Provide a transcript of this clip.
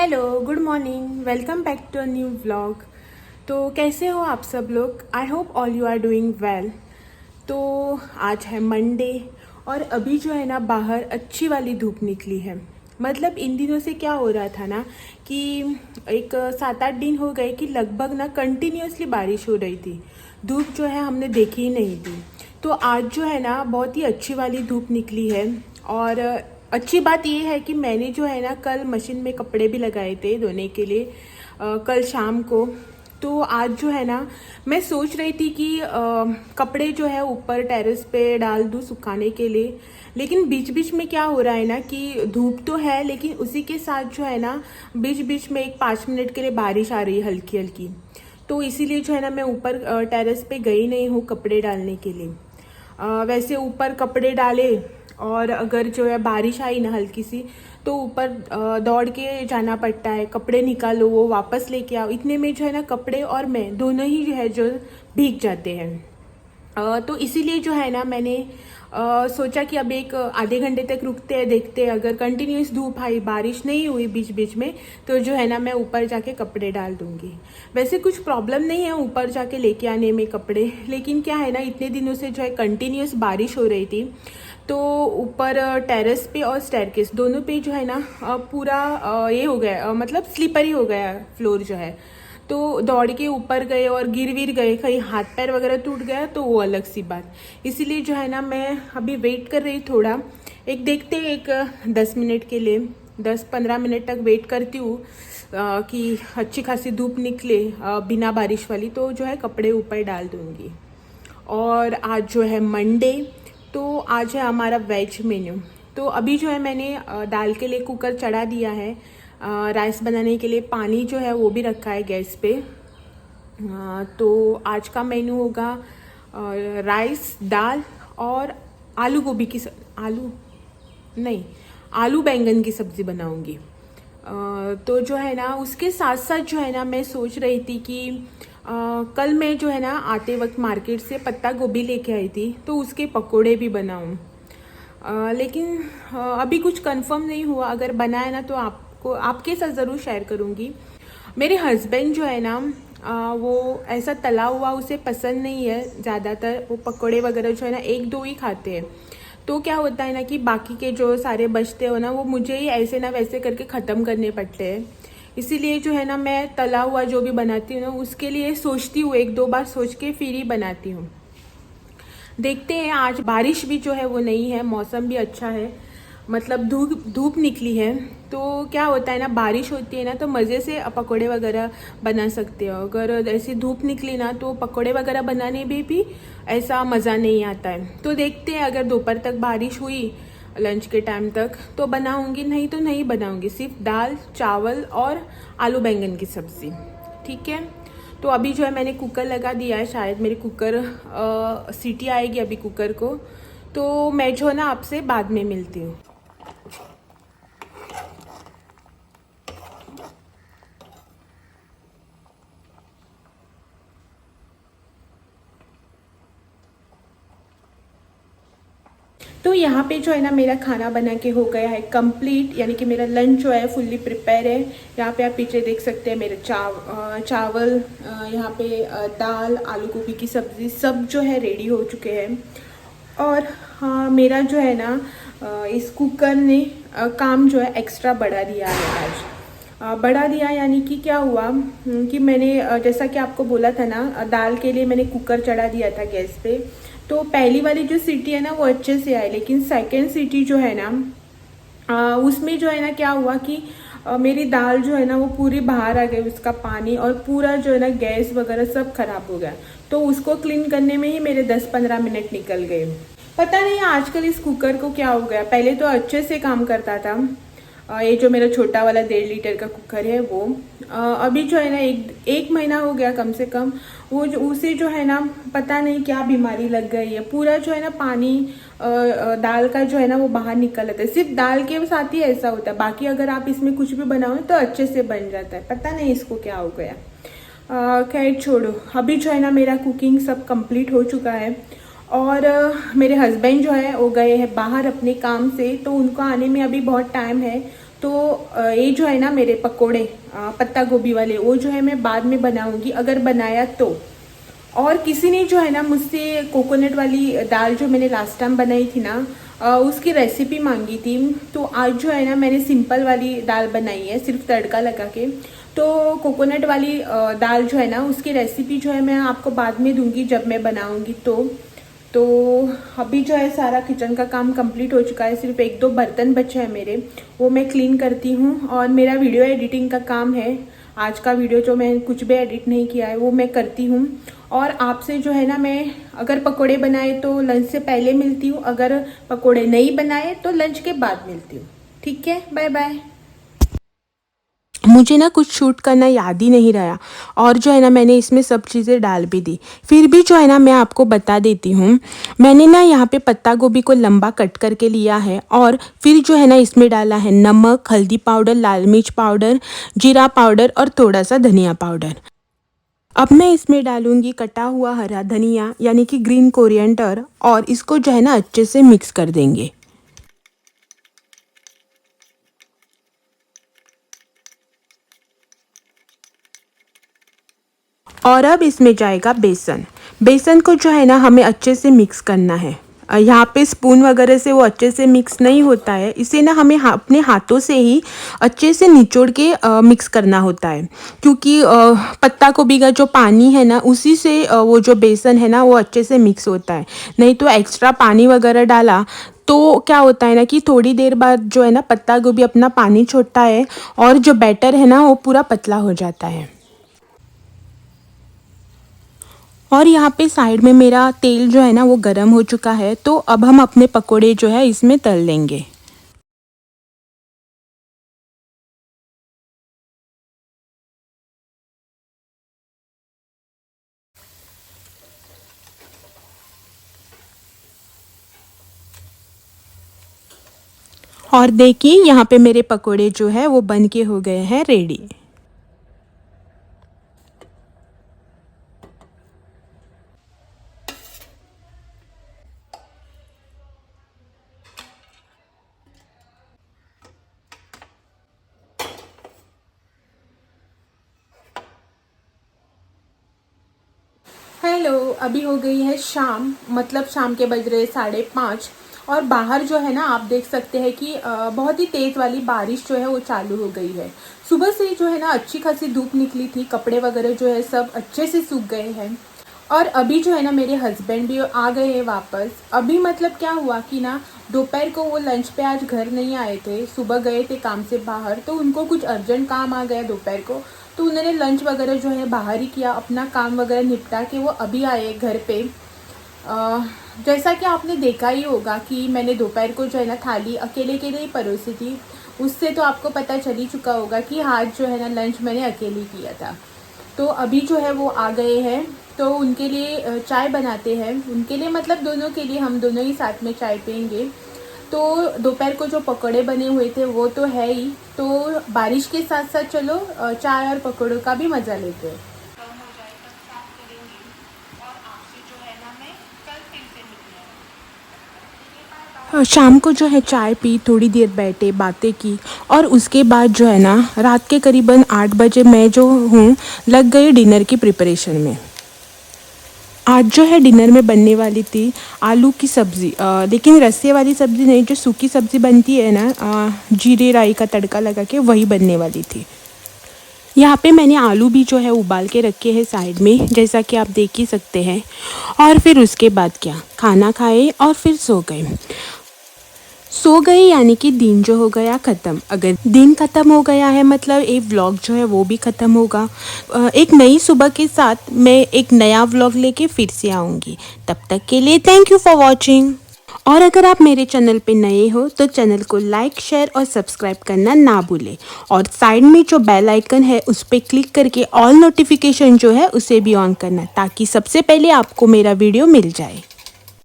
Hello, good morning, welcome back to a new vlog. तो कैसे हो आप सब लोग? I hope all you are doing well. तो आज है मंडे और अभी जो है ना बाहर अच्छी वाली धूप निकली है। मतलब इन दिनों से क्या हो रहा था ना कि एक 7-8 दिन हो गए कि लगभग ना कंटिन्यूसली बारिश हो रही थी। धूप जो है हमने देखी ही नहीं थी। तो आज जो है ना बहुत ही अच्छी वाली धूप निकली है। और अच्छी बात ये है कि मैंने जो है ना कल मशीन में कपड़े भी लगाए थे धोने के लिए, कल शाम को। तो आज जो है ना मैं सोच रही थी कि कपड़े जो है ऊपर टेरेस पे डाल दूँ सुखाने के लिए। लेकिन बीच बीच में क्या हो रहा है ना कि धूप तो है लेकिन उसी के साथ जो है ना बीच बीच में एक 5 मिनट के लिए बारिश आ रही है हल्की हल्की। तो इसीलिए जो है ना मैं ऊपर टेरेस पे गई नहीं हूँ कपड़े डालने के लिए। वैसे ऊपर कपड़े डाले और अगर जो है बारिश आई ना हल्की सी तो ऊपर दौड़ के जाना पड़ता है, कपड़े निकालो वो वापस लेके आओ। इतने में जो है ना कपड़े और मैं दोनों ही जो है जो भीग जाते हैं। तो इसीलिए जो है ना मैंने सोचा कि अब एक आधे घंटे तक रुकते हैं, देखते हैं अगर कंटिन्यूस धूप आई बारिश नहीं हुई बीच बीच में तो जो है ना मैं ऊपर जाके कपड़े डाल दूंगी। वैसे कुछ प्रॉब्लम नहीं है ऊपर जाके लेके आने में कपड़े, लेकिन क्या है ना इतने दिनों से जो है कंटिन्यूस बारिश हो रही थी तो ऊपर टेरेस पे और स्टेयरकेस दोनों पे जो है ना पूरा ये हो गया, मतलब स्लिपरी हो गया फ्लोर जो है। तो दौड़ के ऊपर गए और गिर विर गए, कहीं हाथ पैर वगैरह टूट गया तो वो अलग सी बात। इसीलिए जो है ना मैं अभी वेट कर रही थोड़ा, एक देखते एक 10 मिनट के लिए 10-15 मिनट तक वेट करती हूँ कि अच्छी खासी धूप निकले बिना बारिश वाली, तो जो है कपड़े ऊपर डाल दूँगी। और आज जो है मंडे तो आज है हमारा वेज मेन्यू। तो अभी जो है मैंने दाल के लिए कुकर चढ़ा दिया है, राइस बनाने के लिए पानी जो है वो भी रखा है गैस पे। तो आज का मेन्यू होगा राइस, दाल और आलू गोभी की आलू बैंगन की सब्ज़ी बनाऊंगी। तो जो है ना उसके साथ साथ जो है ना मैं सोच रही थी कि कल मैं जो है ना आते वक्त मार्केट से पत्ता गोभी लेके आई थी तो उसके पकोड़े भी बनाऊं। लेकिन अभी कुछ कंफर्म नहीं हुआ, अगर बनाए ना तो आपको आपके साथ ज़रूर शेयर करूंगी। मेरे हस्बैंड जो है ना वो ऐसा तला हुआ उसे पसंद नहीं है ज़्यादातर, वो पकोड़े वगैरह जो है ना 1-2 ही खाते हैं। तो क्या होता है ना कि बाकी के जो सारे बचते हो ना वो मुझे ही ऐसे ना वैसे करके ख़त्म करने पड़ते हैं। इसीलिए जो है ना मैं तला हुआ जो भी बनाती हूँ ना उसके लिए सोचती हूँ, 1-2 बार सोच के फिर ही बनाती हूँ। देखते हैं, आज बारिश भी जो है वो नहीं है, मौसम भी अच्छा है, मतलब धूप निकली है। तो क्या होता है ना बारिश होती है ना तो मज़े से पकोड़े वगैरह बना सकते हो। अगर ऐसी धूप निकली ना तो पकोड़े वगैरह बनाने में भी ऐसा मज़ा नहीं आता है। तो देखते हैं अगर दोपहर तक बारिश हुई लंच के टाइम तक तो बनाऊंगी, नहीं तो नहीं बनाऊंगी, सिर्फ दाल चावल और आलू बैंगन की सब्ज़ी। ठीक है। तो अभी जो है मैंने कुकर लगा दिया है, शायद मेरे कुकर सीटी आएगी अभी कुकर को। तो मैं जो है ना आपसे बाद में मिलती हूँ। तो यहाँ पे जो है ना मेरा खाना बना के हो गया है कंप्लीट, यानी कि मेरा लंच जो है फुल्ली प्रिपेयर है। यहाँ पे आप पीछे देख सकते हैं मेरे चावल, यहाँ पे दाल, आलू गोभी की सब्ज़ी सब जो है रेडी हो चुके हैं। और हाँ, मेरा जो है ना इस कुकर ने काम जो है एक्स्ट्रा बढ़ा दिया है आज। बढ़ा दिया यानी कि क्या हुआ कि मैंने जैसा कि आपको बोला था ना दाल के लिए मैंने कुकर चढ़ा दिया था गैस पे। तो पहली वाली जो सीटी है ना वो अच्छे से आई, लेकिन सेकेंड सीटी जो है ना उसमें जो है ना क्या हुआ कि मेरी दाल जो है ना वो पूरी बाहर आ गई, उसका पानी और पूरा जो है ना गैस वगैरह सब खराब हो गया। तो उसको क्लीन करने में ही मेरे 10-15 मिनट निकल गए। पता नहीं आजकल इस कुकर को क्या हो गया, पहले तो अच्छे से काम करता था। ये जो मेरा छोटा वाला 1.5 लीटर का कुकर है वो अभी जो है ना एक महीना हो गया कम से कम, वो उसे जो है ना पता नहीं क्या बीमारी लग गई है, पूरा जो है ना पानी दाल का जो है ना वो बाहर निकल आता है। सिर्फ दाल के साथ ही ऐसा होता है, बाकी अगर आप इसमें कुछ भी बनाओ तो अच्छे से बन जाता है। पता नहीं इसको क्या हो गया। खैर छोड़ो, अभी जो है ना मेरा कुकिंग सब कंप्लीट हो चुका है। और मेरे हस्बैंड जो है वो गए हैं बाहर अपने काम से, तो उनको आने में अभी बहुत टाइम है। तो ये जो है ना मेरे पकोड़े पत्ता गोभी वाले, वो जो है मैं बाद में बनाऊंगी अगर बनाया तो। और किसी ने जो है ना मुझसे कोकोनट वाली दाल जो मैंने लास्ट टाइम बनाई थी ना, उसकी रेसिपी मांगी थी। तो आज जो है ना मैंने सिंपल वाली दाल बनाई है, सिर्फ तड़का लगा के। तो कोकोनट वाली दाल जो है ना, उसकी रेसिपी जो है मैं आपको बाद में दूंगी जब मैं बनाऊंगी तो अभी जो है सारा किचन का काम कंप्लीट हो चुका है। सिर्फ एक दो बर्तन बचे हैं मेरे, वो मैं क्लीन करती हूँ। और मेरा वीडियो एडिटिंग का काम है, आज का वीडियो जो मैं कुछ भी एडिट नहीं किया है वो मैं करती हूँ। और आपसे जो है ना मैं अगर पकोड़े बनाए तो लंच से पहले मिलती हूँ, अगर पकोड़े नहीं बनाए तो लंच के बाद मिलती हूँ। ठीक है, बाय बाय। मुझे ना कुछ शूट करना याद ही नहीं रहा, और जो है ना मैंने इसमें सब चीज़ें डाल भी दी। फिर भी जो है ना मैं आपको बता देती हूँ, मैंने ना यहाँ पे पत्ता गोभी को लंबा कट करके लिया है, और फिर जो है ना इसमें डाला है नमक, हल्दी पाउडर, लाल मिर्च पाउडर, जीरा पाउडर और थोड़ा सा धनिया पाउडर। अब मैं इसमें डालूंगी कटा हुआ हरा धनिया यानी कि ग्रीन कोरिएंडर, और इसको जो है ना अच्छे से मिक्स कर देंगे। और अब इसमें जाएगा बेसन। बेसन को जो है ना हमें अच्छे से मिक्स करना है। यहाँ पे स्पून वगैरह से वो अच्छे से मिक्स नहीं होता है, इसे ना हमें अपने हाथों से ही अच्छे से निचोड़ के मिक्स करना होता है, क्योंकि पत्ता गोभी का जो पानी है ना उसी से वो जो बेसन है ना वो अच्छे से मिक्स होता है। नहीं तो एक्स्ट्रा पानी वगैरह डाला तो क्या होता है ना कि थोड़ी देर बाद जो है ना पत्ता गोभी अपना पानी छोड़ता है, और जो बैटर है ना वो पूरा पतला हो जाता है। और यहाँ पे साइड में मेरा तेल जो है ना वो गरम हो चुका है, तो अब हम अपने पकोड़े जो है इसमें तल लेंगे। और देखिए यहाँ पे मेरे पकोड़े जो है वो बन के हो गए हैं रेडी। हेलो, अभी हो गई है शाम, मतलब शाम के बज रहे 5:30, और बाहर जो है ना आप देख सकते हैं कि बहुत ही तेज़ वाली बारिश जो है वो चालू हो गई है। सुबह से जो है ना अच्छी खासी धूप निकली थी, कपड़े वगैरह जो है सब अच्छे से सूख गए हैं। और अभी जो है ना मेरे हस्बैंड भी आ गए हैं वापस। अभी मतलब क्या हुआ कि ना दोपहर को वो लंच पे आज घर नहीं आए थे, सुबह गए थे काम से बाहर, तो उनको कुछ अर्जेंट काम आ गया दोपहर को, तो उन्होंने लंच वगैरह जो है बाहर ही किया, अपना काम वगैरह निपटा के वो अभी आए घर पे। जैसा कि आपने देखा ही होगा कि मैंने दोपहर को जो है ना थाली अकेले के लिए ही परोसी थी, उससे तो आपको पता चल ही चुका होगा कि आज जो है ना लंच मैंने अकेले किया था। तो अभी जो है वो आ गए हैं, तो उनके लिए चाय बनाते हैं, उनके लिए मतलब दोनों के लिए, हम दोनों ही साथ में चाय पियेंगे। तो दोपहर को जो पकौड़े बने हुए थे वो तो है ही, तो बारिश के साथ साथ चलो चाय और पकौड़ों का भी मज़ा लेते हैं। शाम को जो है चाय पी, थोड़ी देर बैठे बातें की, और उसके बाद जो है ना रात के करीबन 8 बजे मैं जो हूँ लग गई डिनर की प्रिपरेशन में। आज जो है डिनर में बनने वाली थी आलू की सब्ज़ी, लेकिन रस्से वाली सब्ज़ी नहीं, जो सूखी सब्ज़ी बनती है ना जीरे राई का तड़का लगा के, वही बनने वाली थी। यहाँ पे मैंने आलू भी जो है उबाल के रखे हैं साइड में, जैसा कि आप देख ही सकते हैं। और फिर उसके बाद क्या, खाना खाए और फिर सो गए यानी कि दिन जो हो गया ख़त्म। अगर दिन ख़त्म हो गया है मतलब एक व्लॉग जो है वो भी ख़त्म होगा। एक नई सुबह के साथ मैं एक नया व्लॉग लेके फिर से आऊँगी। तब तक के लिए थैंक यू फॉर वॉचिंग। और अगर आप मेरे चैनल पे नए हो तो चैनल को लाइक, शेयर और सब्सक्राइब करना ना भूलें, और साइड में जो बेल आइकन है उस पर क्लिक करके ऑल नोटिफिकेशन जो है उसे भी ऑन करना, ताकि सबसे पहले आपको मेरा वीडियो मिल जाए।